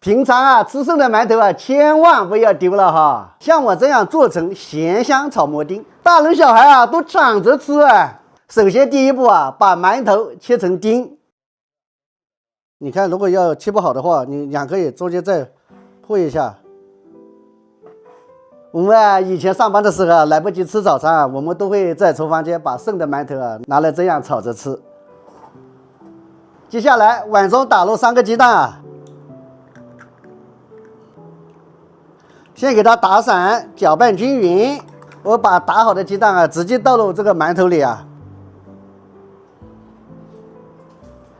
平常啊，吃剩的馒头啊，千万不要丢了哈。像我这样做成咸香炒馍丁，大人小孩啊都抢着吃啊。首先第一步啊，把馒头切成丁。你看，如果要切不好的话，你两个也中间再破一下。我们啊，以前上班的时候啊，来不及吃早餐啊，我们都会在厨房间把剩的馒头啊拿来这样炒着吃。接下来碗中打入3个鸡蛋啊。先给它打散，搅拌均匀。我把打好的鸡蛋啊，直接倒入这个馒头里啊。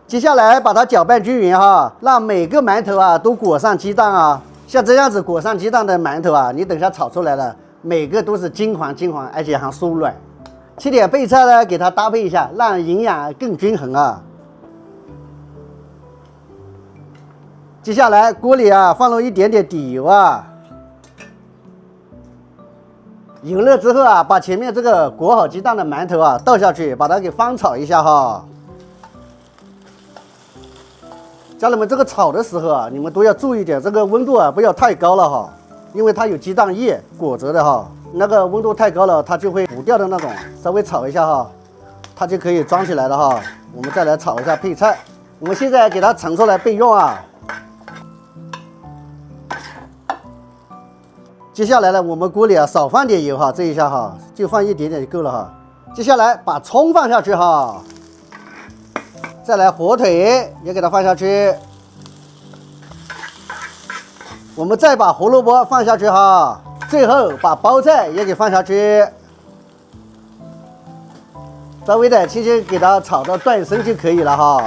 接下来把它搅拌均匀哈，让每个馒头啊都裹上鸡蛋啊。像这样子裹上鸡蛋的馒头啊，你等下炒出来了，每个都是金黄，而且还酥软。切点备菜呢，给它搭配一下，让营养更均衡啊。接下来锅里啊放入一点点底油啊。油热之后啊，把前面这个裹好鸡蛋的馒头啊倒下去，把它给翻炒一下哈。家人们，这个炒的时候啊，你们都要注意点，这个温度啊不要太高了哈，因为它有鸡蛋液裹着的哈，那个温度太高了，它就会糊掉的那种。稍微炒一下哈，它就可以装起来了哈。我们再来炒一下配菜，我们现在给它盛出来备用啊。接下来呢，我们锅里啊少放点油哈，这一下哈就放一点点就够了哈。接下来把葱放下去哈，再来火腿也给它放下去，我们再把胡萝卜放下去哈，最后把包菜也给放下去，稍微的轻轻给它炒到断生就可以了哈。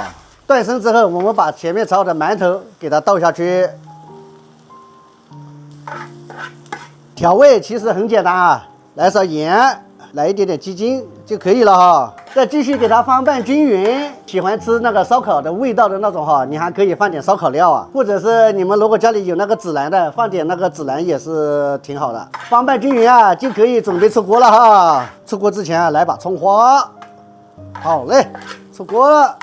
断生之后，我们把前面炒好的馒头给它倒下去。调味其实很简单啊，来勺盐，来一点点鸡精就可以了哈。再继续给它翻拌均匀。喜欢吃那个烧烤的味道的那种哈，你还可以放点烧烤料啊，或者是你们如果家里有那个孜然的，放点那个孜然也是挺好的。翻拌均匀啊，就可以准备出锅了哈。出锅之前啊，来把葱花。好嘞，出锅了。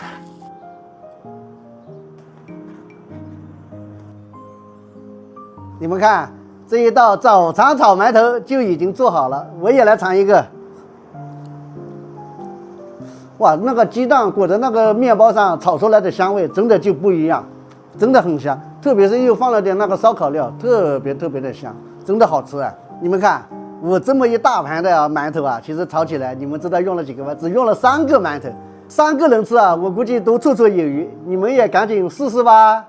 你们看。这一道早餐炒馒头就已经做好了，我也来尝一个。哇，那个鸡蛋裹在那个面包上炒出来的香味真的就不一样，真的很香，特别是又放了点那个烧烤料，特别的香，真的好吃啊！你们看，我这么一大盘的馒头啊，其实炒起来，你们知道用了几个吗？只用了3个馒头，3个人吃啊，我估计都绰绰有余。你们也赶紧试试吧。